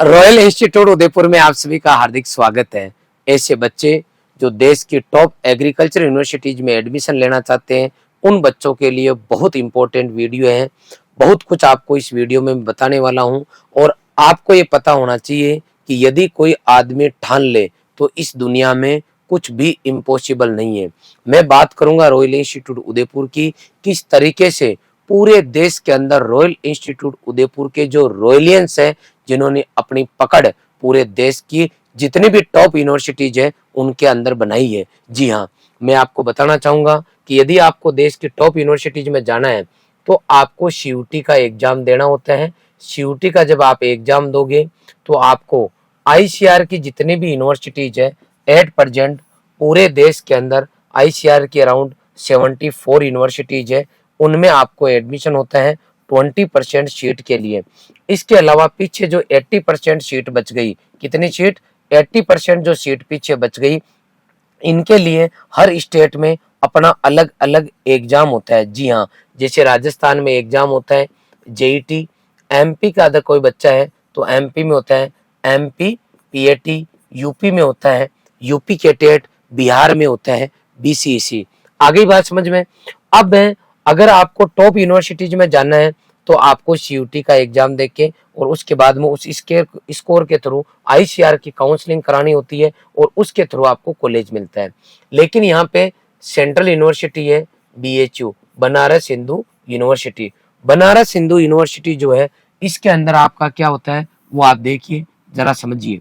Royal institute Udaipur में आप सभी का हार्दिक स्वागत है। ऐसे बच्चे जो देश की टॉप एग्रीकल्चर यूनिवर्सिटीज में एडमिशन लेना चाहते हैं, उन बच्चों के लिए बहुत इंपॉर्टेंट वीडियो है। बहुत कुछ आपको इस वीडियो में बताने वाला हूं और आपको ये पता होना चाहिए कि यदि कोई आदमी ठान ले तो इस दुनिया में कुछ भी इम्पॉसिबल नहीं है। मैं बात करूंगा रॉयल इंस्टीट्यूट उदयपुर की, किस तरीके से पूरे देश के अंदर रॉयल इंस्टीट्यूट उदयपुर के जो रॉयलियंस है, जिन्होंने अपनी पकड़ पूरे देश की जितनी भी टॉप यूनिवर्सिटीज है उनके अंदर बनाई है। जी हाँ, मैं आपको बताना चाहूंगा कि यदि आपको देश की टॉप यूनिवर्सिटीज में जाना है तो आपको सीयूटी का एग्जाम देना होता है। सीयूटी का जब आप एग्जाम दोगे तो आपको आईसीआर की जितनी भी यूनिवर्सिटीज है एट प्रेजेंट पूरे देश के अंदर आईसीआर की अराउंड 74 यूनिवर्सिटीज है, उनमें आपको एडमिशन होता है 20% सीट के लिए। इसके अलावा पीछे जो 80% सीट बच गई, कितनी सीट? 80% जो सीट पीछे बच गई, इनके लिए हर स्टेट में अपना अलग अलग एग्जाम होता है। जी हाँ, जैसे राजस्थान में एग्जाम होता है जेईटी, एमपी का अगर कोई बच्चा है तो एमपी में होता है एमपी पीएटी, यूपी में होता है यूपी के टेट, बिहार में होता है बीसीईसी। आगे बात समझ में। अब अगर आपको टॉप यूनिवर्सिटीज में जाना है तो आपको सीयूटी का एग्जाम देके और उसके बाद में उस स्कोर के थ्रू आईसीआर की काउंसलिंग करानी होती है और उसके थ्रू आपको कॉलेज मिलता है। लेकिन यहाँ पे सेंट्रल यूनिवर्सिटी है BHU, Banaras Hindu university. Banaras Hindu university जो है, इसके अंदर आपका क्या होता है वो आप देखिए, जरा समझिए।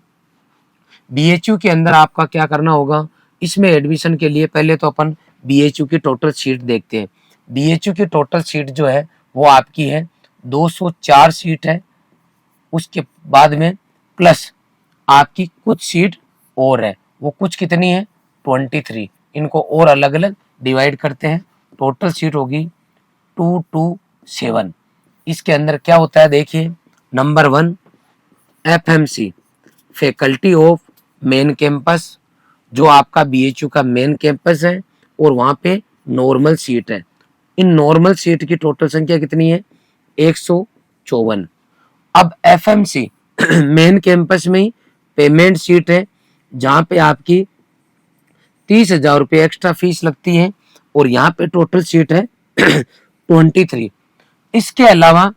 बीएचयू के अंदर आपका क्या करना होगा, इसमें एडमिशन के लिए पहले तो अपन बीएचयू की टोटल सीट देखते हैं। बीएचयू की टोटल सीट जो है वो आपकी है 204 सीट है। उसके बाद में प्लस आपकी कुछ सीट और है, वो कुछ कितनी है? 23। इनको और अलग अलग डिवाइड करते हैं, टोटल सीट होगी 227। इसके अंदर क्या होता है देखिए, number 1 FMC faculty of main campus, जो आपका बीएचयू का मेन कैंपस है और वहां पे नॉर्मल सीट है। इन नॉर्मल सीट की टोटल संख्या कितनी है? 154। अब एफएमसी मेन कैंपस में ही पेमेंट सीट है, जहां पे आपकी 30,000 रुपये एक्स्ट्रा फीस लगती है और यहाँ पे टोटल सीट है 23। इसके अलावा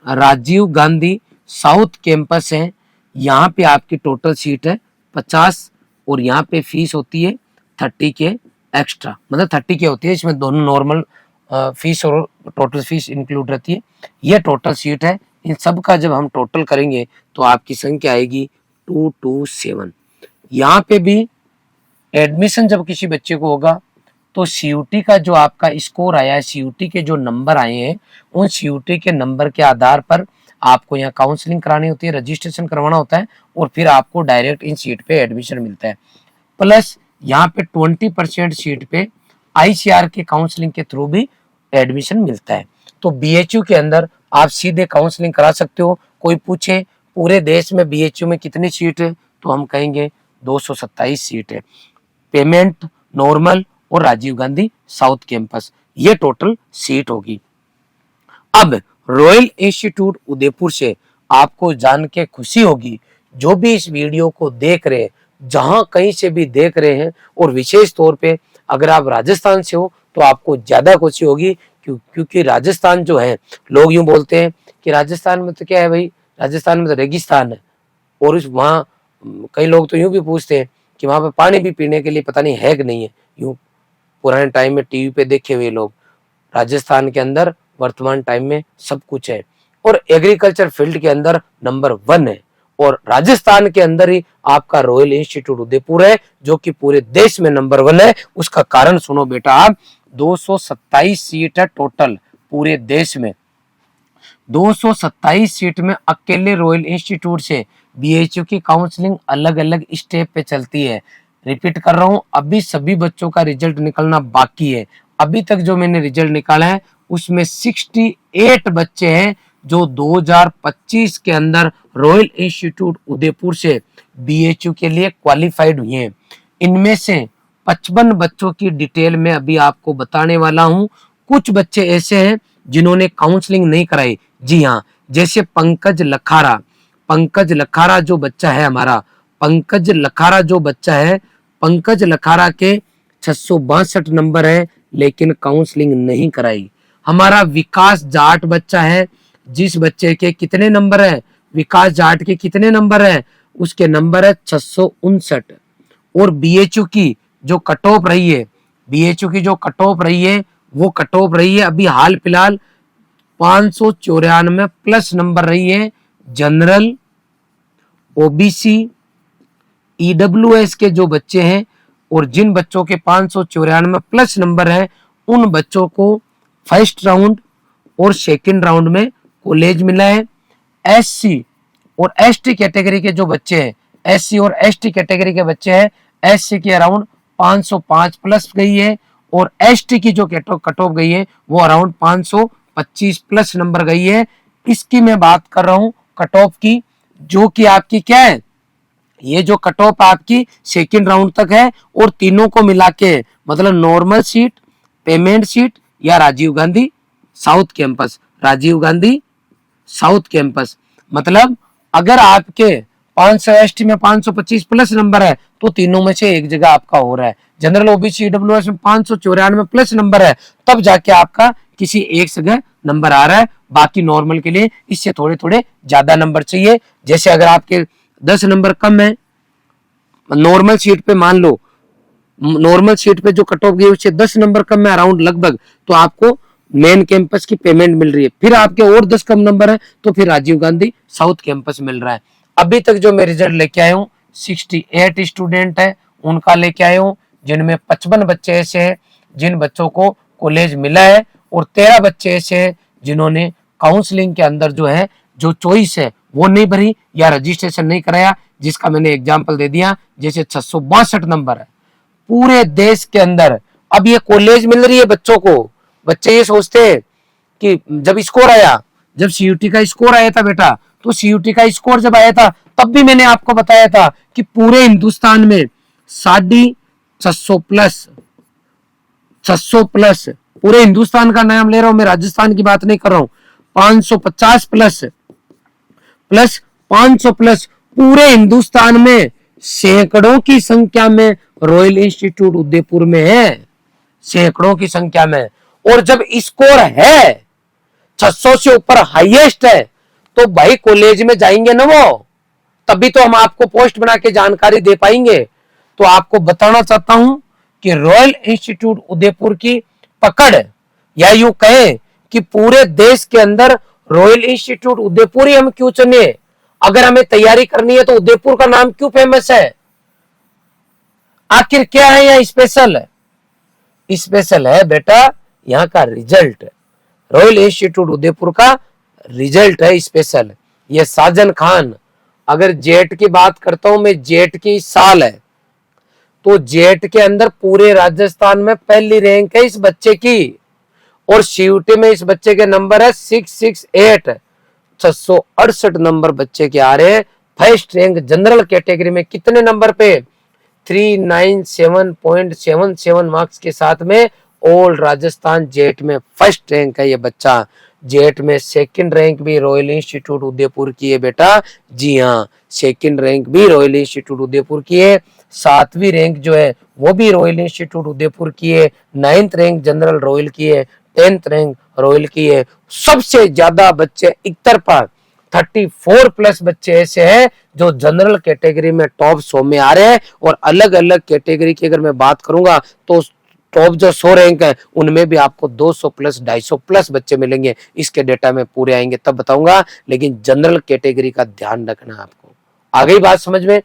राजीव गांधी साउथ कैंपस है, यहाँ पे आपकी टोटल सीट है 50 और यहाँ पे फीस होती है 30 के एक्स्ट्रा, मतलब 30 के होती है। इसमें दोनों नॉर्मल फीस और टोटल फीस इंक्लूड रहती है। ये टोटल सीट है। इन सब का जब हम टोटल करेंगे तो आपकी संख्या आएगी 227। यहाँ पे भी एडमिशन जब किसी बच्चे को होगा तो सीयूटी का जो आपका स्कोर आया है, सीयूटी के जो नंबर आए हैं, उन सीयूटी के नंबर के आधार पर आपको यहाँ काउंसलिंग करानी होती है, रजिस्ट्रेशन करवाना होता है और फिर आपको डायरेक्ट इन सीट पे एडमिशन मिलता है। प्लस यहाँ पे 20% सीट पे आईसीआर के काउंसलिंग के थ्रू भी एडमिशन मिलता है। तो बीएचयू के अंदर आप सीधे काउंसलिंग करा सकते हो। कोई पूछे पूरे देश में बीएचयू में कितनी सीट है तो हम कहेंगे 227 सीट है। पेमेंट नॉर्मल और राजीव गांधी साउथ कैंपस, ये टोटल सीट होगी। अब रॉयल इंस्टीट्यूट उदयपुर से आपको जान के खुशी होगी, जो भी इस वीडियो को देख रहे हैं, जहां कहीं से भी देख रहे हैं, और विशेष तौर पे अगर आप राजस्थान से हो तो आपको ज्यादा खुशी होगी, क्योंकि राजस्थान जो है, लोग यूं बोलते हैं कि राजस्थान में तो क्या है भाई, राजस्थान में तो रेगिस्तान है। और इस वहाँ कई लोग तो यूं भी पूछते हैं कि वहां पे पानी भी पीने के लिए पता नहीं है कि नहीं है। यूं पुराने टाइम में टीवी पे देखे हुए लोग, राजस्थान के अंदर वर्तमान टाइम में सब कुछ है और एग्रीकल्चर फील्ड के अंदर नंबर 1 है। और राजस्थान के अंदर ही आपका रॉयल इंस्टीट्यूट उदयपुर है, जो कि पूरे देश में नंबर 1 है। उसका कारण सुनो बेटा, आप 227 सीट है टोटल पूरे देश में। 227 सीट में अकेले रॉयल इंस्टीट्यूट से बीएचयू की काउंसलिंग अलग अलग स्टेप पे चलती है। रिपीट कर रहा हूं, अभी सभी बच्चों का रिजल्ट निकलना बाकी है। अभी तक जो मैंने रिजल्ट निकाला है उसमें 68 बच्चे हैं जो 2025 के अंदर रॉयल इंस्टीट्यूट उदयपुर से बीएचयू के लिए क्वालिफाइड हुए हैं। इनमें से 55 बच्चों की डिटेल में अभी आपको बताने वाला हूं। कुछ बच्चे ऐसे हैं जिन्होंने काउंसलिंग नहीं कराई। जी हाँ, जैसे पंकज लखारा, पंकज लखारा जो बच्चा है हमारा, पंकज लखारा जो बच्चा है, पंकज लखारा के 662 नंबर है, लेकिन काउंसलिंग नहीं कराई। हमारा विकास जाट बच्चा है, जिस बच्चे के कितने नंबर है, विकास जाट के कितने नंबर है, उसके नंबर है 659। और बीएचयू की जो कट ऑफ रही है, बीएचयू की जो कट ऑफ रही है, वो कट ऑफ रही है अभी हाल फिलहाल 594 प्लस नंबर रही है। जनरल, ओबीसी, ईडब्ल्यूएस के जो बच्चे हैं और जिन बच्चों के 594 प्लस नंबर है, उन बच्चों को फर्स्ट राउंड और सेकंड राउंड में कॉलेज मिला है। एससी और एसटी कैटेगरी के जो बच्चे हैं, एससी और एसटी कैटेगरी के बच्चे हैं, एससी की अराउंड 505 प्लस गई है और एसटी की जो कट ऑफ गई है वो अराउंड 525 प्लस नंबर गई है। इसकी मैं बात कर रहा हूं कट ऑफ की, जो कि आपकी क्या है, ये जो कट ऑफ आपकी सेकंड राउंड तक है और तीनों को मिला के, मतलब नॉर्मल सीट, पेमेंट सीट या Rajiv Gandhi south campus, Rajiv Gandhi south campus. मतलब अगर आपके 500 एसटी में 525 प्लस नंबर है तो तीनों में से एक जगह आपका हो रहा है। जनरल, ओबीसी, ईडब्ल्यूएस में 594 प्लस नंबर है, तब जाके आपका किसी एक जगह नंबर आ रहा है। बाकी नॉर्मल के लिए इससे थोड़े थोड़े ज्यादा नंबर चाहिए। जैसे अगर आपके 10 नंबर कम है नॉर्मल सीट पे, मान लो नॉर्मल सीट पे जो कट ऑफ गई उससे 10 नंबर कम है अराउंड लगभग, तो आपको मेन कैंपस की पेमेंट मिल रही है। फिर आपके और 10 कम नंबर है तो फिर राजीव गांधी साउथ कैंपस मिल रहा है। अभी तक जो मैं रिजल्ट लेके आया हूँ 68 स्टूडेंट है, उनका लेके आया हूँ, जिनमें 55 बच्चे ऐसे हैं जिन बच्चों को कॉलेज मिला है और 13 बच्चे ऐसे हैं जिन्होंने काउंसलिंग के अंदर जो है जो चॉइस है वो नहीं भरी या रजिस्ट्रेशन नहीं कराया, जिसका मैंने एग्जाम्पल दे दिया। जैसे 662 नंबर है पूरे देश के अंदर, अब ये कॉलेज मिल रही है बच्चों को। बच्चे ये सोचते हैं कि जब स्कोर आया, जब सीयूटी का स्कोर आया था बेटा, तो सीयूटी का स्कोर जब आया था तब भी मैंने आपको बताया था कि पूरे हिंदुस्तान में 650 प्लस, 600 प्लस, पूरे हिंदुस्तान का नाम ले रहा हूं मैं, राजस्थान की बात नहीं कर रहा हूं। 550 प्लस प्लस 500 प्लस पूरे हिंदुस्तान में सैकड़ों की संख्या में रॉयल इंस्टीट्यूट उदयपुर में है, सैकड़ों की संख्या में। और जब स्कोर है 600 से ऊपर हाईएस्ट है तो भाई कॉलेज में जाएंगे ना वो, तभी तो हम आपको पोस्ट बना के जानकारी दे पाएंगे। तो आपको बताना चाहता हूं कि रॉयल इंस्टीट्यूट उदयपुर की पकड़, या यूं कहें कि पूरे देश के अंदर रॉयल इंस्टीट्यूट उदयपुर ही हम क्यों चुने, अगर हमें तैयारी करनी है तो उदयपुर का नाम क्यों फेमस है, आखिर क्या है यहाँ स्पेशल है? स्पेशल है बेटा यहाँ का रिजल्ट, रॉयल इंस्टीट्यूट उदयपुर का रिजल्ट है स्पेशल। ये साजन खान, अगर जेट की बात करता हूं मैं, जेट की साल है तो जेट के अंदर पूरे राजस्थान में पहली रैंक है इस बच्चे की, और सीयूटी में इस बच्चे के नंबर है 668, 668 नंबर बच्चे के आ रहे हैं। फर्स्ट रैंक जनरल कैटेगरी में कितने नंबर पे, 397.77 मार्क्स के साथ में ऑल राजस्थान जेट में फर्स्ट रैंक है ये बच्चा। जेट में सेकंड रैंक भी रॉयल इंस्टीट्यूट उदयपुर की है बेटा, जी हाँ, सेकंड रैंक भी रॉयल इंस्टीट्यूट उदयपुर की है। 7वीं रैंक जो है वो भी रॉयल इंस्टीट्यूट उदयपुर की है। 9th रैंक जनरल रॉयल की है, 10th रैंक रॉयल की है। सबसे ज्यादा बच्चे एक तरफा 34 प्लस बच्चे ऐसे हैं जो जनरल कैटेगरी में टॉप 100 में आ रहे हैं, और अलग अलग कैटेगरी की अगर मैं बात करूंगा तो टॉप जो 100 रैंक है उनमें भी आपको 200 प्लस 250 प्लस बच्चे मिलेंगे। इसके डेटा में पूरे आएंगे तब बताऊंगा, लेकिन जनरल कैटेगरी का ध्यान रखना आपको। आ गई बात समझ में?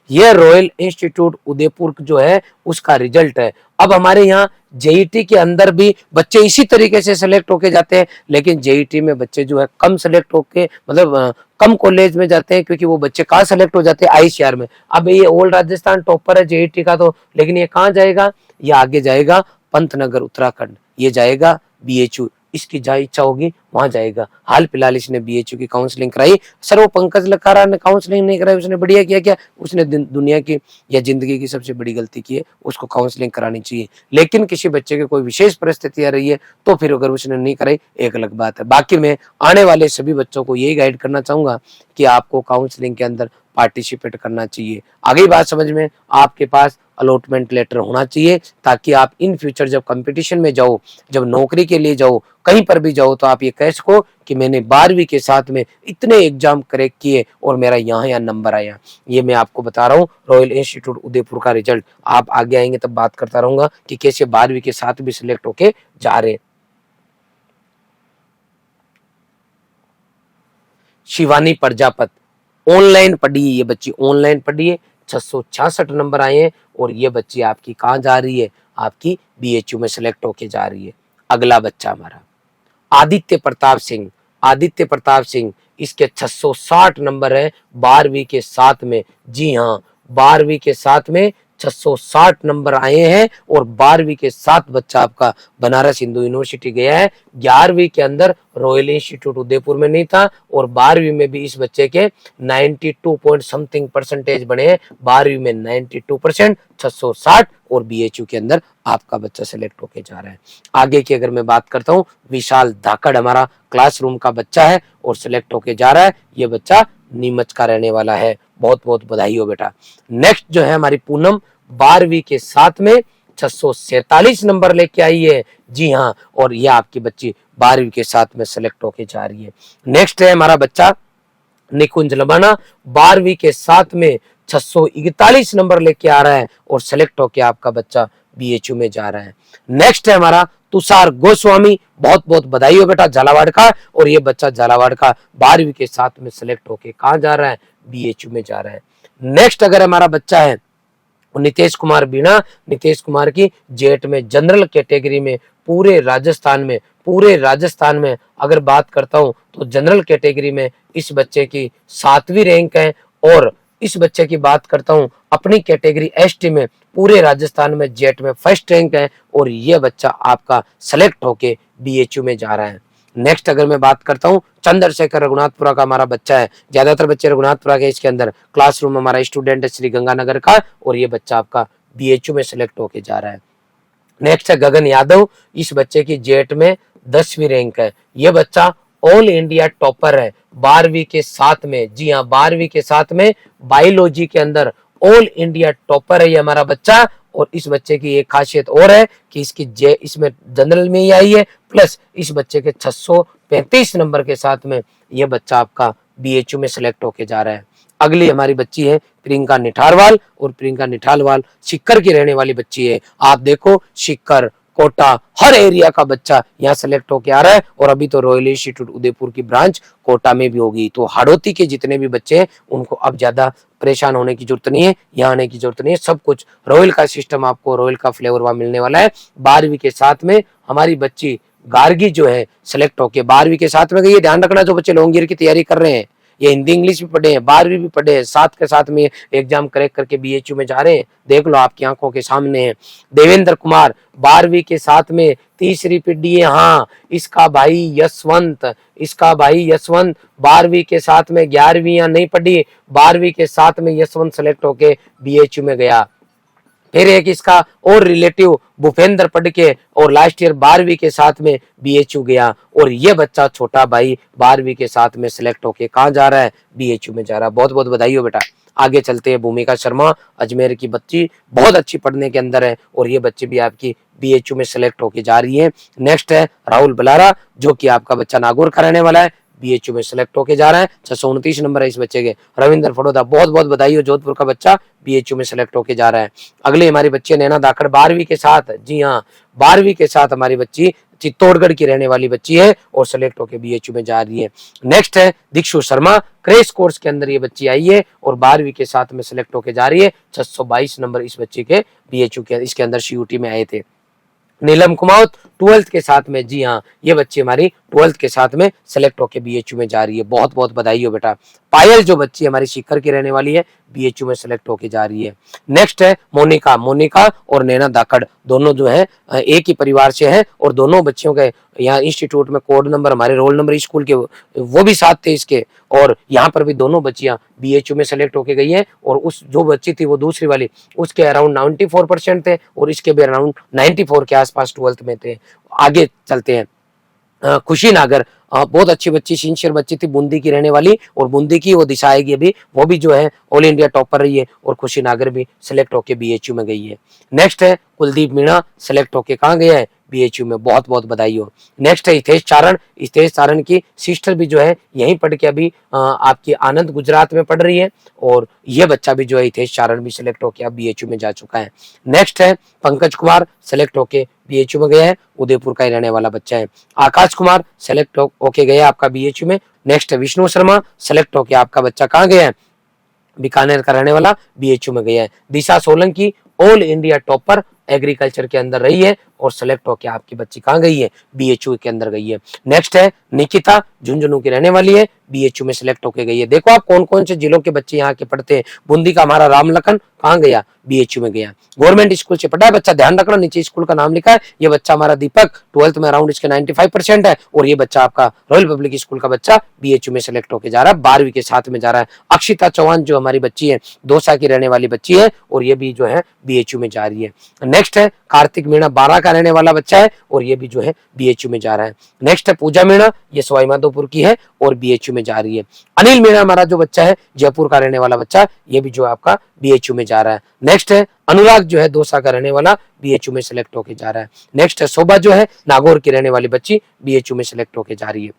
यह रॉयल इंस्टीट्यूट उदयपुर जो है उसका रिजल्ट है। अब हमारे यहाँ जेईटी के अंदर भी बच्चे इसी तरीके से सिलेक्ट होके जाते हैं, लेकिन जेईटी में बच्चे जो है कम सिलेक्ट होके, मतलब कम कॉलेज में जाते हैं, क्योंकि वो बच्चे कहाँ सिलेक्ट हो जाते हैं, आईसीआर में। अब ये ऑल राजस्थान टॉपर है जेईटी का, तो लेकिन ये कहाँ जाएगा, ये आगे जाएगा पंतनगर उत्तराखंड, ये जाएगा बीएचयू, इसकी जहाँ इच्छा होगी वहां जाएगा। हाल फिलहाल इसने बीएचयू की काउंसलिंग कराई। सर वो पंकज लकारा ने काउंसलिंग नहीं कराई, उसने बढ़िया किया क्या? उसने दुनिया की या जिंदगी की सबसे बड़ी गलती की है, उसको काउंसलिंग करानी चाहिए। लेकिन किसी बच्चे की कोई विशेष परिस्थिति आ रही है तो फिर अगर उसने नहीं कराई एक अलग बात है। बाकी मैं आने वाले सभी बच्चों को यही गाइड करना चाहूंगा कि आपको काउंसलिंग के अंदर पार्टिसिपेट करना चाहिए। आगे बात समझ में, आपके पास अलॉटमेंट लेटर होना चाहिए ताकि आप इन फ्यूचर जब कंपटीशन में जाओ, जब नौकरी के लिए जाओ, कहीं पर भी जाओ तो आप ये कह सको कि मैंने 12वीं के साथ में इतने एग्जाम क्रैक किए और मेरा यहाँ नंबर आया। ये मैं आपको बता रहा हूँ रॉयल इंस्टीट्यूट उदयपुर का रिजल्ट। आप आगे आएंगे तब बात करता रहूंगा कि कैसे 12वीं के साथ भी सिलेक्ट होके जा रहे। शिवानी प्रजापति ऑनलाइन पढ़ी है, ये बच्ची ऑनलाइन पढ़ी है, 666 नंबर आए हैं और ये बच्ची आपकी कहाँ जा रही है? आपकी बीएचयू में सिलेक्ट होके जा रही है। अगला बच्चा हमारा आदित्य प्रताप सिंह। आदित्य प्रताप सिंह, इसके 660 नंबर है 12वीं के साथ में। जी हाँ, 12वीं के साथ में 660 नंबर आए हैं और 12वीं के साथ बच्चा आपका बनारस हिंदू यूनिवर्सिटी गया है। 11वीं के अंदर रॉयल इंस्टीट्यूट उदयपुर में नहीं था और 12वीं में भी इस बच्चे के 92 पॉइंट समथिंग परसेंटेज बने हैं। 12वीं में 92%, 660 और बीएचयू के अंदर आपका बच्चा सिलेक्ट होके जा रहा है। आगे की अगर मैं बात करता हूँ, विशाल धाकड़ हमारा क्लासरूम का बच्चा है और सिलेक्ट होके जा रहा है। ये बच्चा नीमच का रहने वाला है। बहुत बहुत बधाई हो बेटा। नेक्स्ट जो है हमारी पूनम, 12वीं के साथ में 647 नंबर लेके आई है। जी हाँ, और यह आपकी बच्ची 12वीं के साथ में सिलेक्ट होके जा रही है। नेक्स्ट है हमारा बच्चा निकुंज लबाना, 12वीं के साथ में 641 नंबर लेके आ रहा है और सिलेक्ट होके आपका बच्चा बीएचयू में जा रहा है। नेक्स्ट है हमारा तुषार गोस्वामी, बहुत बहुत बधाई हो बेटा, झालावाड़ का, और ये बच्चा झालावाड़ का 12वीं के साथ में सिलेक्ट होके कहाँ जा रहा है? बीएचयू में जा रहा है। नेक्स्ट अगर हमारा बच्चा है नितेश कुमार बीणा, नितेश कुमार की जेट में जनरल कैटेगरी में पूरे राजस्थान में अगर बात करता हूं तो जनरल कैटेगरी में इस बच्चे की 7वीं रैंक है। और इस बच्चे की बात करता हूं अपनी कैटेगरी एसटी में पूरे राजस्थान में जेट में फर्स्ट रैंक है और ये बच्चा आपका सेलेक्ट होके बीएचयू में जा रहा है। नेक्स्ट अगर मैं बात करता हूँ चंद्रशेखर रघुनाथपुरा का हमारा बच्चा है, ज्यादातर बच्चे रघुनाथपुरा के, इसके अंदर क्लासरूम हमारा स्टूडेंट है श्री गंगानगर का और ये बच्चा आपका बीएचयू में सिलेक्ट होके जा रहा है। नेक्स्ट है गगन यादव, इस बच्चे की जेट में 10वीं रैंक है। ये बच्चा ऑल इंडिया टॉपर है 12वीं के साथ में। जी हाँ, 12वीं के साथ में बायोलॉजी के अंदर ऑल इंडिया टॉपर है ये हमारा बच्चा। और इस बच्चे की एक खासियत और है कि इसमें जनरल में ही आई है, प्लस इस बच्चे के 635 नंबर के साथ में ये बच्चा आपका बीएचयू में सिलेक्ट होके जा रहा है। अगली हमारी बच्ची है प्रियंका निठारवाल और प्रियंका निठारवाल सिक्कर की रहने वाली बच्ची है। आप देखो सिक्कर, कोटा, हर एरिया का बच्चा यहाँ सेलेक्ट होके आ रहा है और अभी तो रॉयल इंस्टीट्यूट उदयपुर की ब्रांच कोटा में भी होगी। तो हाड़ौती के जितने भी बच्चे हैं उनको अब ज्यादा परेशान होने की जरूरत नहीं है, यहाँ आने की जरूरत नहीं है। सब कुछ रॉयल का सिस्टम, आपको रॉयल का फ्लेवर वहां मिलने वाला है। 12वीं के साथ में हमारी बच्ची गार्गी जो है सिलेक्ट होके 12वीं के साथ में गई है। ध्यान रखना जो बच्चे लॉन्ग ईयर की तैयारी कर रहे हैं, ये हिंदी इंग्लिश भी पढ़े हैं, 12वीं भी पढ़े हैं, साथ के साथ में एग्जाम क्रैक करके बीएचयू में जा रहे हैं। देख लो आपकी आंखों के सामने है। देवेंद्र कुमार 12वीं के साथ में 3री पीढ़ी है। हाँ, इसका भाई यशवंत 12वीं के साथ में 11वीं या नहीं पढ़ी, 12वीं के साथ में यशवंत सेलेक्ट होके बीएचयू में गया। फिर एक इसका और रिलेटिव भूपेंद्र पढ़ के और लास्ट ईयर 12वीं के साथ में बीएचयू गया और ये बच्चा छोटा भाई 12वीं के साथ में सिलेक्ट होके कहाँ जा रहा है? बीएचयू में जा रहा है। बहुत बहुत बधाई हो बेटा। आगे चलते हैं, भूमिका शर्मा अजमेर की बच्ची, बहुत अच्छी पढ़ने के अंदर है और ये बच्ची भी आपकी बीएचयू में सिलेक्ट होके जा रही है। नेक्स्ट है राहुल बलारा, जो कि आपका बच्चा नागौर का रहने वाला है, बीएचयू में सिलेक्ट होके जा रहा है। 629 नंबर है इस बच्चे के। रविंद्र फड़ोदा, बहुत बहुत बधाई हो, जोधपुर का बच्चा बीएचयू में सिलेक्ट होके जा रहा है। अगले हमारी बच्ची नैना धाकड़ 12वीं के साथ, जी हाँ 12वीं के साथ हमारी बच्ची चित्तौड़गढ़ की रहने वाली बच्ची है और सिलेक्ट होके बीएचयू में जा रही है। नेक्स्ट है दीक्षु शर्मा, क्रेश कोर्स के अंदर ये बच्ची आई है और 12वीं के साथ में सिलेक्ट होके जा रही है। 622 नंबर इस बच्चे के बीएचयू के इसके अंदर सीयूटी में आए थे। नीलम कुमावत 12th के साथ में, जी हाँ ये बच्ची हमारी 12th के साथ में सेलेक्ट होके बीएचयू में जा रही है। बहुत बहुत बधाई हो बेटा। पायल जो बच्ची हमारी सीकर की रहने वाली है, बीएचयू में सेलेक्ट होके जा रही है। नेक्स्ट है मोनिका। मोनिका और नैना धाकड़ दोनों जो है एक ही परिवार से हैं और दोनों बच्चियों के यहाँ इंस्टीट्यूट में कोड नंबर, हमारे रोल नंबर स्कूल के वो भी साथ थे इसके, और यहाँ पर भी दोनों बच्चियां बीएचयू में सेलेक्ट होके गई हैं। और उस जो बच्ची थी वो दूसरी वाली, उसके अराउंड 94% थे और इसके भी अराउंड 94 के आसपास 12th में थे। आगे चलते हैं। खुशी नागर बहुत अच्छी बच्ची, सिंसियर बच्ची थी, बूंदी की रहने वाली, और बूंदी की वो दिशा आएगी अभी, वो भी जो है ऑल इंडिया टॉपर रही है, और खुशी नागर भी सिलेक्ट होके बीएचयू में गई है। नेक्स्ट है कुलदीप मीणा, सिलेक्ट होके कहाँ गया है, बीएचयू में। बहुत बहुत बधाई हो। नेक्स्ट है हितेश चारण। हितेश चारण की सिस्टर भी जो है यहीं पढ़ के अभी आपकी आनंद गुजरात में पढ़ रही है, और ये बच्चा भी जो है हितेश चारण भी सिलेक्ट होके अब बीएचयू में जा चुका है। नेक्स्ट है पंकज कुमार, सिलेक्ट होके बीएचयू में गया है, उदयपुर का ही रहने वाला बच्चा है। आकाश कुमार सेलेक्ट होके गया आपका बीएचयू में। नेक्स्ट है विष्णु शर्मा, सेलेक्ट होके आपका बच्चा कहाँ गया है, बीकानेर का रहने वाला, बीएचयू में गया है। Disha Solanki all India topper agriculture के अंदर रही है और सेलेक्ट होके आपकी बच्ची कहाँ गई है, बीएचयू के अंदर गई है। नेक्स्ट है निकिता, झुंझुनू की रहने वाली है, बीएचयू में सेलेक्ट होके गई है। देखो आप कौन कौन से जिलों के बच्चे यहाँ के पढ़ते हैं। बूंदी का हमारा राम लखन कहाँ गया, बीएचयू में गया। गवर्नमेंट स्कूल से पढ़ा है बच्चा, ध्यान रखना नीचे स्कूल का नाम लिखा है। ये बच्चा हमारा दीपक 12th में अराउंड इसके 95% है, और ये बच्चा आपका रॉयल पब्लिक स्कूल का बच्चा बीएचयू में सेलेक्ट होके जा रहा है, 12वीं के साथ में जा रहा है। अक्षिता चौहान जो हमारी बच्ची है, दौसा की रहने वाली बच्ची है, और ये भी जो है बीएचयू में जा रही है। नेक्स्ट है कार्तिक मीणा, 12 का रहने वाला बच्चा है, और ये भी जो है बीएचयू में जा रहा है। नेक्स्ट है पूजा मीणा, ये सवाई माधोपुर की है और बीएचयू में जा रही है। अनिल मीणा हमारा जो बच्चा है, जयपुर का रहने वाला बच्चा, ये भी जो आपका बीएचयू में जा रहा है। नेक्स्ट है अनुराग जो है दौसा का रहने वाला, बीएचयू में सेलेक्ट होके जा रहा है। नेक्स्ट है शोभा जो है नागौर की रहने वाली बच्ची, बीएचयू में सेलेक्ट होके जा रही है।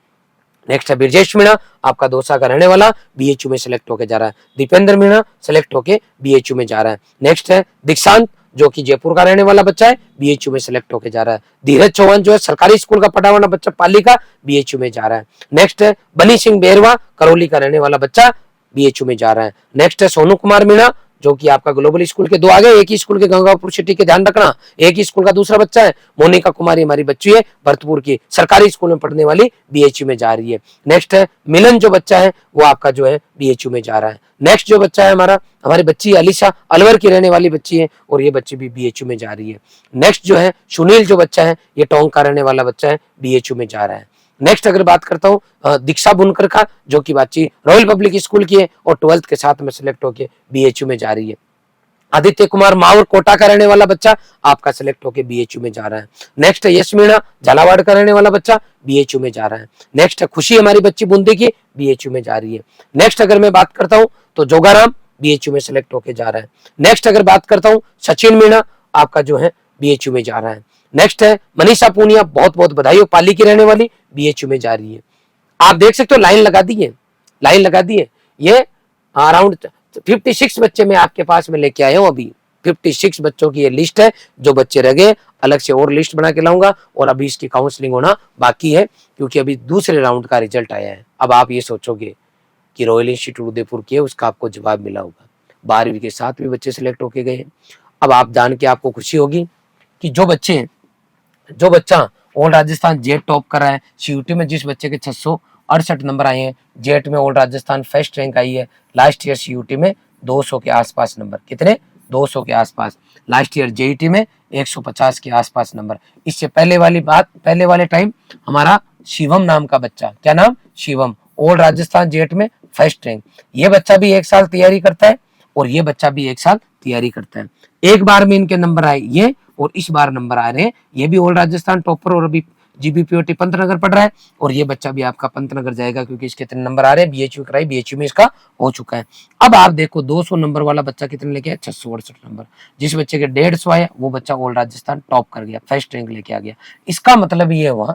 नेक्स्ट है ब्रजेश मीणा, आपका दौसा का रहने वाला, बीएचयू में सेलेक्ट होके जा रहा है। दीपेंद्र मीणा सेलेक्ट होके बीएचयू में जा रहा है। नेक्स्ट है दीक्षांत जो कि जयपुर का रहने वाला बच्चा है, बीएचयू में सेलेक्ट होके जा रहा है। धीरज चौहान जो है सरकारी स्कूल का पढ़ा हुआ बच्चा, पाली का, बीएचयू में जा रहा है। नेक्स्ट है बनी सिंह बेरवा, करौली का रहने वाला बच्चा, बीएचयू में जा रहा है। नेक्स्ट है सोनू कुमार मीणा जो कि आपका ग्लोबल स्कूल के दो आगे, एक ही स्कूल के गंगापुर सिटी के, ध्यान रखना, एक ही स्कूल का दूसरा बच्चा है। मोनिका कुमारी हमारी बच्ची है, भरतपुर की सरकारी स्कूल में पढ़ने वाली, बीएचयू में जा रही है। नेक्स्ट है मिलन जो बच्चा है वो आपका जो है बीएचयू में जा रहा है। नेक्स्ट जो बच्चा है हमारी बच्ची अलीशा, अलवर की रहने वाली बच्ची है, और ये बच्ची भी बीएचयू में जा रही है। नेक्स्ट जो है सुनील जो बच्चा है, ये टोंक का रहने वाला बच्चा है, बीएचयू में जा रहा है। नेक्स्ट अगर बात करता हूँ दीक्षा बुनकर का, जो कि बच्ची रॉयल पब्लिक स्कूल की है और 12th के साथ में सिलेक्ट होके बीएचयू में जा रही है। आदित्य कुमार माउर कोटा का रहने वाला बच्चा आपका सिलेक्ट होके बीएचयू में जा रहा है। नेक्स्ट है यश मीणा, झालावाड़ का रहने वाला बच्चा, बीएचयू में जा रहा है। नेक्स्ट है खुशी हमारी बच्ची बूंदी की, बीएचयू में जा रही है। नेक्स्ट अगर मैं बात करता हूँ तो जोगाराम बीएचयू में सिलेक्ट होके जा रहा है। नेक्स्ट अगर बात करता हूँ सचिन मीणा, आपका जो है बीएचयू में जा रहा है। नेक्स्ट है मनीषा पूनिया, बहुत बहुत बधाई हो, पाली की रहने वाली, बीएचयू में जा रही है। आप देख सकते हो लाइन लगा दी है, लाइन लगा दी है। ये अराउंड 56 बच्चे मैं आपके पास में लेके आया हूँ अभी। 56 बच्चों की ये लिस्ट है, जो बच्चे रह गए अलग से और लिस्ट बना के लाऊंगा, और अभी इसकी काउंसलिंग होना बाकी है, क्योंकि अभी दूसरे राउंड का रिजल्ट आया है। अब आप ये सोचोगे कि रॉयल इंस्टीट्यूट उदयपुर की है, उसका आपको जवाब मिला होगा। 12वीं के साथ भी बच्चे सिलेक्ट होके गए हैं। अब आप जान के आपको खुशी होगी कि जो बच्चा ऑल राजस्थान जेट टॉप कर रहा है, सीयूटी में जिस बच्चे के 668 नंबर आए हैं, जेट में ऑल राजस्थान फर्स्ट रैंक आई है, लास्ट ईयर सीयूटी में 200 के आसपास नंबर, कितने 200 के आसपास, लास्ट ईयर जेईटी में 150 के आसपास नंबर। इससे पहले वाले टाइम हमारा शिवम नाम का बच्चा, क्या नाम, शिवम, ऑल राजस्थान जेट में फर्स्ट रैंक। ये बच्चा भी 1 साल तैयारी करता है और ये बच्चा भी 1 साल तैयारी करता है। एक बार में इनके नंबर आए ये, और इस बार नंबर आ रहे हैं, ये भी ऑल राजस्थान टॉपर और अभी जीबीपीओटी पंतनगर पढ़ रहा है, और ये बच्चा भी आपका पंतनगर जाएगा, क्योंकि इसके इतने नंबर आ रहे हैं, बीएचयू कराई, बीएचयू में इसका हो चुका है। अब आप देखो 200 नंबर वाला बच्चा कितने लेके आया, 668 नंबर। जिस बच्चे के 150 आए वो बच्चा ऑल राजस्थान टॉप कर गया, फर्स्ट रैंक लेके आ गया। इसका मतलब ये हुआ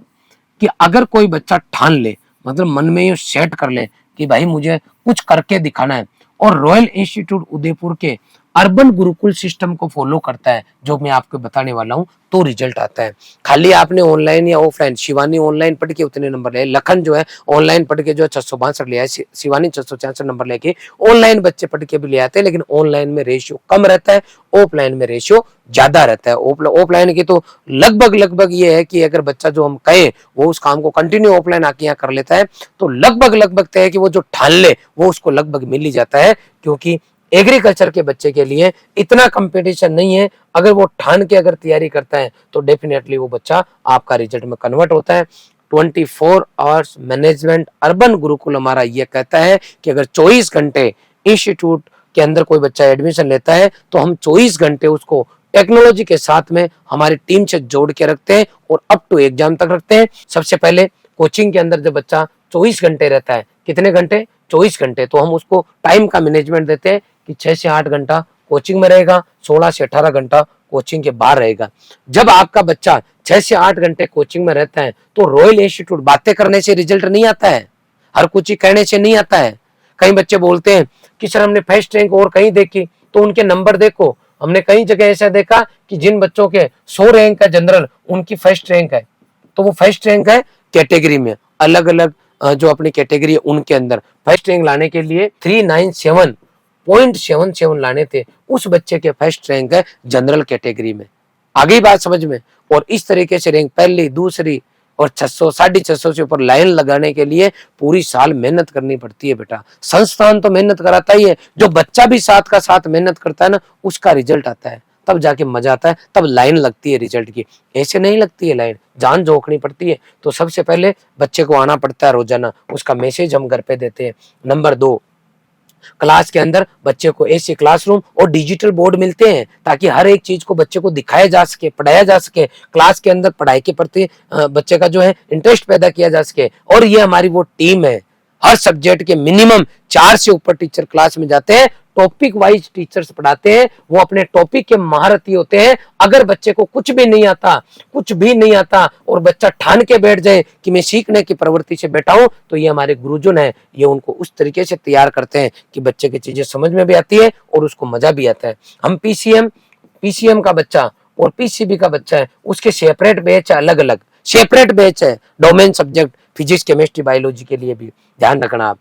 कि अगर कोई बच्चा ठान ले, मतलब मन में ये सेट कर ले कि भाई मुझे कुछ करके दिखाना है, और रॉयल इंस्टीट्यूट उदयपुर के अर्बन गुरुकुल सिस्टम को फॉलो करता है, जो मैं आपको बताने वाला हूं, तो रिजल्ट आता है। खाली आपने ऑनलाइन या ऑफलाइन, शिवानी ऑनलाइन पढ़ के उतने नंबर ले, लखन जो है ऑनलाइन पढ़ के जो है 662 लिया है, शिवानी 666 नंबर लेके ऑनलाइन बच्चे पढ़ के भी ले आते हैं, लेकिन ऑनलाइन में रेशियो कम रहता है, ऑफलाइन में रेशियो ज्यादा रहता है। ऑफलाइन की तो लगभग ये है कि अगर बच्चा जो हम कहे वो उस काम को कंटिन्यू ऑफलाइन आके यहाँ कर लेता है, तो लगभग तय है कि वो जो ठान ले वो उसको लगभग मिल ही जाता है, क्योंकि एग्रीकल्चर के बच्चे के लिए इतना कंपटीशन नहीं है। अगर वो ठान के अगर तैयारी करता है तो डेफिनेटली वो बच्चा आपका रिजल्ट में कन्वर्ट होता है। 24 आवर्स मैनेजमेंट अर्बन गुरुकुल हमारा ये कहता है कि अगर 24 घंटे इंस्टीट्यूट के अंदर कोई बच्चा एडमिशन लेता है तो हम 24 घंटे उसको टेक्नोलॉजी के साथ में हमारी टीम से जोड़ के रखते हैं और अप टू एग्जाम तक रखते हैं। सबसे पहले कोचिंग के अंदर जब बच्चा 24 घंटे रहता है, कितने घंटे? 24 घंटे, तो हम उसको टाइम का मैनेजमेंट देते हैं कि 6 से 8 घंटा कोचिंग में रहेगा, 16 से 18 घंटा कोचिंग के बाहर रहेगा। जब आपका बच्चा 6 से 8 घंटे कोचिंग में रहता है तो रॉयल इंस्टीट्यूट बातें करने से रिजल्ट नहीं आता है, हर कुछ ही कहने से नहीं आता है। कई बच्चे बोलते हैं कि सर हमने फर्स्ट रैंक और कहीं देखी, तो उनके नंबर देखो। हमने कई जगह ऐसा देखा कि जिन बच्चों के 100 रैंक है जनरल, उनकी फर्स्ट रैंक है, तो वो फर्स्ट रैंक है कैटेगरी में, अलग अलग जो अपनी कैटेगरी है उनके अंदर फर्स्ट रैंक लाने के लिए 397.77 लाने थे, उस बच्चे के फर्स्ट रैंक है जनरल कैटेगरी में। आगे बात समझ में। और इस तरीके से रैंक पहली, दूसरी और 600 650 से ऊपर लाइन लगाने के लिए पूरी साल मेहनत करनी पड़ती है बेटा। संस्थान तो मेहनत कराता ही है, जो बच्चा भी साथ का साथ मेहनत करता है ना, उसका रिजल्ट आता है, तब जाके मजा आता है, तब लाइन लगती है रिजल्ट की। ऐसे नहीं लगती है लाइन, जान जोखनी पड़ती है। तो सबसे पहले बच्चे को आना पड़ता है रोजाना, उसका मैसेज हम घर पे देते हैं। नंबर 2, क्लास के अंदर बच्चे को ऐसे क्लासरूम और डिजिटल बोर्ड मिलते हैं ताकि हर एक चीज को बच्चे को दिखाया जा सके, पढ़ाया जा सके, क्लास के अंदर पढ़ाई के प्रति बच्चे का जो है इंटरेस्ट पैदा किया जा सके। और ये हमारी वो टीम है, हर सब्जेक्ट के मिनिमम 4 से ऊपर टीचर क्लास में जाते हैं, टॉपिक वाइज टीचर्स पढ़ाते हैं, वो अपने टॉपिक के महारथी होते हैं। अगर बच्चे को कुछ भी नहीं आता और बच्चा ठान के बैठ जाए कि मैं सीखने की प्रवृत्ति से बैठा हूं, तो ये हमारे गुरुजन है, ये उनको उस तरीके से तैयार करते हैं कि बच्चे की चीजें समझ में भी आती है और उसको मजा भी आता है। हम पीसीएम का बच्चा और पीसीबी का बच्चा है, उसके सेपरेट बैच है, अलग अलग सेपरेट बैच है, domain subject physics chemistry biology के लिए भी ध्यान रखना आप।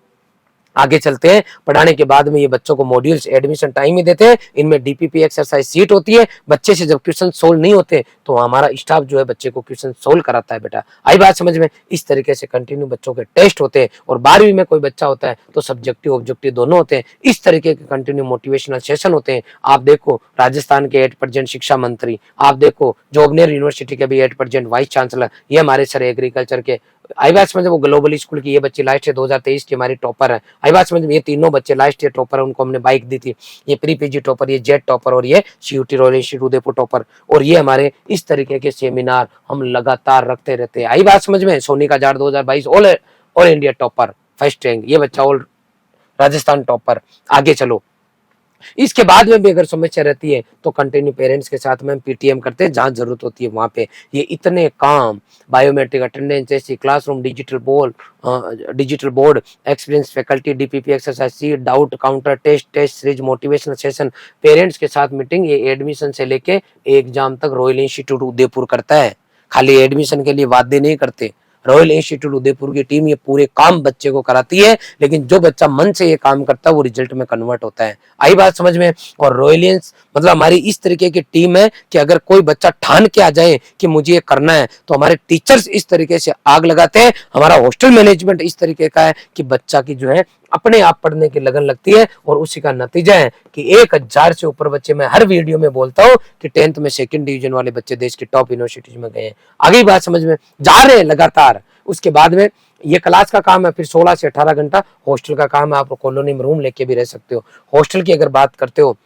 आगे चलते हैं। पढ़ाने के बाद में ये बच्चों को मॉड्यूल्स एडमिशन टाइम ही देते हैं, इनमें डीपीपी एक्सरसाइज सीट होती है। बच्चे से जब क्वेश्चन सोल्व नहीं होते तो हमारा स्टाफ जो है बच्चे को क्वेश्चन सोल्व कराता है बेटा। आई बात समझ में। इस तरीके से कंटिन्यू बच्चों के टेस्ट होते हैं। और 12वीं में कोई बच्चा होता है तो सब्जेक्टिव ऑब्जेक्टिव दोनों होते हैं। इस तरीके के कंटिन्यू मोटिवेशनल सेशन होते हैं। आप देखो राजस्थान के 8% शिक्षा मंत्री, आप देखो जोबनेर यूनिवर्सिटी के भी 8% वाइस चांसलर, ये हमारे सर एग्रीकल्चर के। आई बात समझ, वो ग्लोबल स्कूल की ये बच्ची लास्ट ईयर 2023 की हमारी टॉपर है। आई बात समझ में, ये तीनों बच्चे लास्ट ईयर टॉपर है, उनको हमने बाइक दी थी। ये प्री पीजी टॉपर, ये जेट टॉपर और ये CUET royal institute Udaipur topper. और ये हमारे इस तरीके के सेमिनार हम लगातार रखते रहते हैं। आई बात समझ में। Sonika jar 2022 all India topper first rank, ये बच्चा ऑल राजस्थान टॉपर। आगे चलो, इसके बाद में भी अगर समस्या रहती है तो कंटिन्यू पेरेंट्स के साथ में हम पीटीएम करते हैं, जहां जरूरत होती है वहां पे। ये इतने काम, biometric attendance, AC classroom, digital board, experience faculty, DPP exercise sheet, doubt counter, test series, motivational session, parents के साथ मीटिंग, ये एडमिशन से लेके एग्जाम तक रॉयल इंस्टीट्यूट उदयपुर करता है। खाली एडमिशन के लिए वादे नहीं करते। रॉयल इंस्टीट्यूट उदयपुर की टीम ये पूरे काम बच्चे को कराती है, लेकिन जो बच्चा मन से ये काम करता है वो रिजल्ट में कन्वर्ट होता है। आई बात समझ में। और रॉयलियंस मतलब हमारी इस तरीके की टीम है कि अगर कोई बच्चा ठान के आ जाए कि मुझे ये करना है, तो हमारे टीचर्स इस तरीके से आग लगाते हैं। हमारा हॉस्टल मैनेजमेंट इस तरीके का है कि बच्चा की जो है अपने आप पढ़ने की लगन लगती है। और उसी का नतीजा है कि 1000 से ऊपर बच्चे, मैं हर वीडियो में बोलता हूँ कि 10th में 2nd डिवीजन वाले बच्चे देश की टॉप यूनिवर्सिटीज में गए हैं। आगे बात समझ में जा रहे हैं लगातार। उसके बाद में ये क्लास का काम है, फिर 16 से 18 घंटा हॉस्टल का काम है। आप कॉलोनी में रूम लेके भी रह सकते हो। हॉस्टल की अगर बात करते हो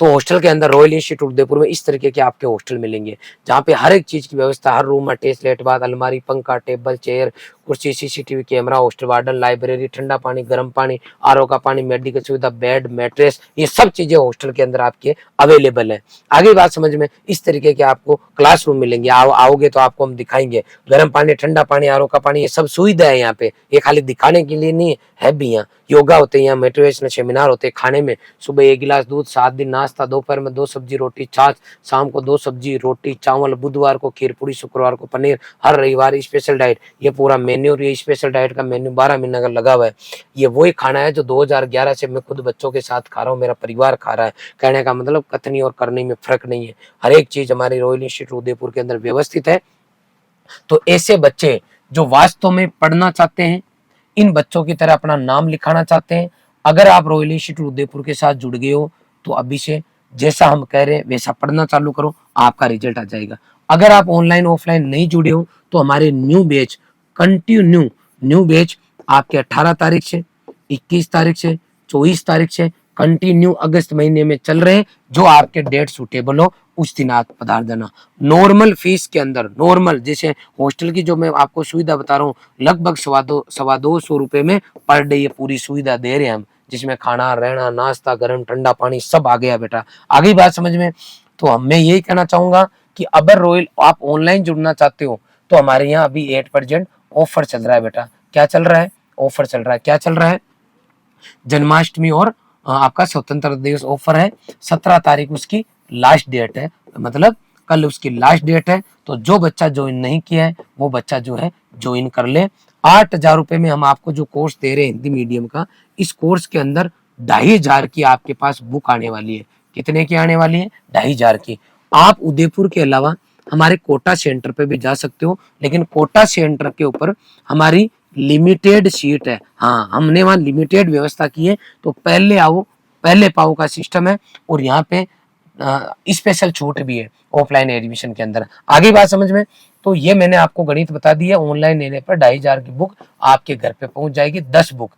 तो हॉस्टल के अंदर रॉयल इंस्टीट्यूट उदयपुर में इस तरीके के आपके हॉस्टल मिलेंगे, जहाँ पे हर एक चीज की व्यवस्था, हर रूम में अटैच लेट बाथ, अलमारी, पंखा, टेबल, चेयर, कुर्सी, CCTV camera, hostel warden, library, ठंडा पानी, गर्म पानी, RO का पानी, मेडिकल सुविधा, बेड, मैट्रेस, ये सब चीजें हॉस्टल के अंदर आपके अवेलेबल है। आगे बात समझ में, इस तरीके के आपको क्लासरूम मिलेंगे। आओगे तो आपको हम दिखाएंगे गर्म पानी, ठंडा पानी, RO का पानी, ये सब सुविधा है यहाँ पे। ये खाली दिखाने के लिए नहीं है भी। यहाँ योगा होते हैं, यहाँ मोटिवेशनल सेमिनार होते हैं। खाने में सुबह 1 गिलास दूध, 7 दिन नाश्ता, दोपहर में 2 सब्जी रोटी छाछ, शाम को 2 सब्जी रोटी चावल, बुधवार को खीर पूरी, शुक्रवार को पनीर, हर रविवार स्पेशल डाइट। ये पूरा मेन्यू और ये स्पेशल डाइट का मेन्यू 12 महीने का लगा हुआ है। ये वही खाना है जो 2011 से मैं खुद बच्चों के साथ खा रहा हूँ, मेरा परिवार खा रहा है। कहने का मतलब कथनी और करनी में फर्क नहीं है। हर एक चीज हमारी रॉयल इंस्टीट्यूट उदयपुर के अंदर व्यवस्थित है। तो ऐसे बच्चे जो वास्तव में पढ़ना चाहते हैं, इन बच्चों की तरह अपना नाम लिखाना चाहते हैं, अगर आप रॉयल इंस्टीट्यूट उदयपुर के साथ जुड़ गए हो तो अभी से जैसा हम कह रहे हैं वैसा पढ़ना चालू करो, आपका रिजल्ट आ जाएगा। अगर आप ऑनलाइन ऑफलाइन नहीं जुड़े हो तो हमारे न्यू बैच न्यू बैच आपके 18 तारीख से, 21 तारीख से, 24 तारीख से कंटिन्यू अगस्त महीने में चल रहे हैं। जो आपके डेट सुटेबल हो उस दिन आप पधार देना। नॉर्मल फीस के अंदर, नॉर्मल जैसे हॉस्टल की जो मैं आपको सुविधा बता रहा हूँ, लगभग 250 रुपए में पर डे ये पूरी सुविधा दे रहे हैं हम, जिसमें खाना, रहना, नाश्ता, गर्म ठंडा पानी सब आ गया बेटा। आगे बात समझ में। तो मैं यही कहना चाहूंगा कि अगर रॉयल आप ऑनलाइन जुड़ना चाहते हो तो हमारे यहाँ अभी 8% ऑफर चल रहा है बेटा। क्या चल रहा है? ऑफर चल रहा है। क्या चल रहा है? जन्माष्टमी और आपका स्वतंत्रता दिवस ऑफर है। 17 तारीख उसकी लास्ट डेट है, मतलब कल उसकी लास्ट डेट है। तो जो बच्चा ज्वाइन नहीं किया है वो बच्चा जो है ज्वाइन कर ले। 8,000 रुपए में हम आपको जो कोर्स दे रहे हैं हिंदी मीडियम का, इस कोर्स के अंदर 2,500 की आपके पास बुक आने वाली है। कितने की आने वाली है? 2,500 की। आप उदयपुर के अलावा हमारे कोटा सेंटर पे भी जा सकते हो, लेकिन कोटा सेंटर के ऊपर हमारी लिमिटेड सीट है। हाँ, हमने वहाँ लिमिटेड व्यवस्था की है। तो पहले आओ पहले पाओ का सिस्टम है, और यहाँ पे स्पेशल छूट भी है ऑफलाइन एडमिशन के अंदर। आगे बात समझ में। तो ये मैंने आपको गणित बता दिया। ऑनलाइन लेने पर 2,500 की बुक आपके घर पे पहुंच जाएगी। 10 बुक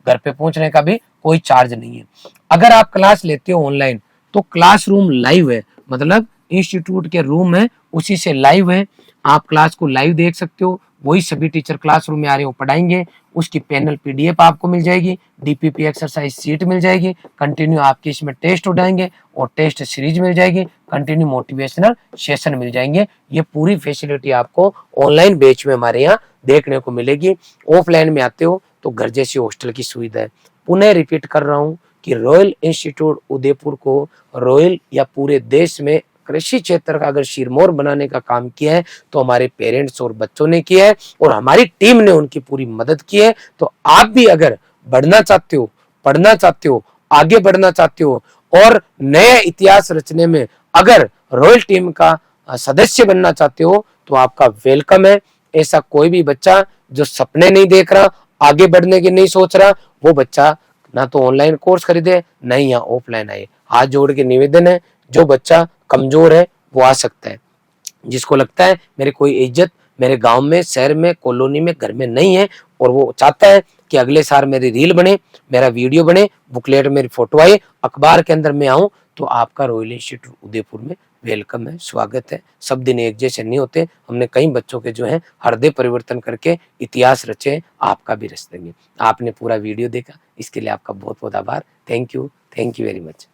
घर पे पहुंचने का भी कोई चार्ज नहीं है। अगर आप क्लास लेते हो ऑनलाइन तो क्लासरूम लाइव है, मतलब इंस्टीट्यूट के रूम है उसी से लाइव है। आप क्लास को लाइव देख सकते हो। वही सभी टीचर क्लासरूम में आ रहे हो पढ़ाएंगे। उसकी पैनल PDF आपको मिल जाएगी, DPP एक्सरसाइज सीट मिल जाएगी, कंटिन्यू आपके इसमें टेस्ट उठाएंगे और टेस्ट सीरीज मिल जाएगी, कंटिन्यू मोटिवेशनल सेशन मिल जाएंगे। ये पूरी फैसिलिटी आपको ऑनलाइन बैच में हमारे यहाँ देखने को मिलेगी। ऑफलाइन में आते हो तो घर जैसी हॉस्टल की सुविधा है। पुनः रिपीट कर रहा हूँ कि रॉयल इंस्टीट्यूट उदयपुर को रॉयल या पूरे देश में कृषि क्षेत्र का अगर सिरमौर बनाने का काम किया है तो हमारे पेरेंट्स और बच्चों ने किया है, और हमारी टीम ने उनकी पूरी मदद की है। तो आप भी अगर बढ़ना चाहते हो, पढ़ना चाहते हो, आगे बढ़ना चाहते हो और नया इतिहास रचने में अगर रॉयल टीम का सदस्य बनना चाहते हो तो आपका वेलकम है। ऐसा कोई भी बच्चा जो सपने नहीं देख रहा, आगे बढ़ने की नहीं सोच रहा, वो बच्चा ना तो ऑनलाइन कोर्स खरीदे ना ही यहाँ ऑफलाइन आए। हाथ जोड़ के निवेदन है, जो बच्चा कमजोर है वो आ सकता है। जिसको लगता है मेरी कोई इज्जत मेरे गांव में, शहर में, कॉलोनी में, घर में नहीं है, और वो चाहता है कि अगले साल मेरी रील बने, मेरा वीडियो बने, बुकलेट मेरी फोटो आए, अखबार के अंदर मैं आऊं, तो आपका रॉयल इंस्टीट्यूट उदयपुर में वेलकम है, स्वागत है। सब दिन एक जैसे नहीं होते। हमने कई बच्चों के जो है हृदय परिवर्तन करके इतिहास रचे, आपका भी रच देंगे। आपने पूरा वीडियो देखा, इसके लिए आपका बहुत बहुत आभार। Thank you very much.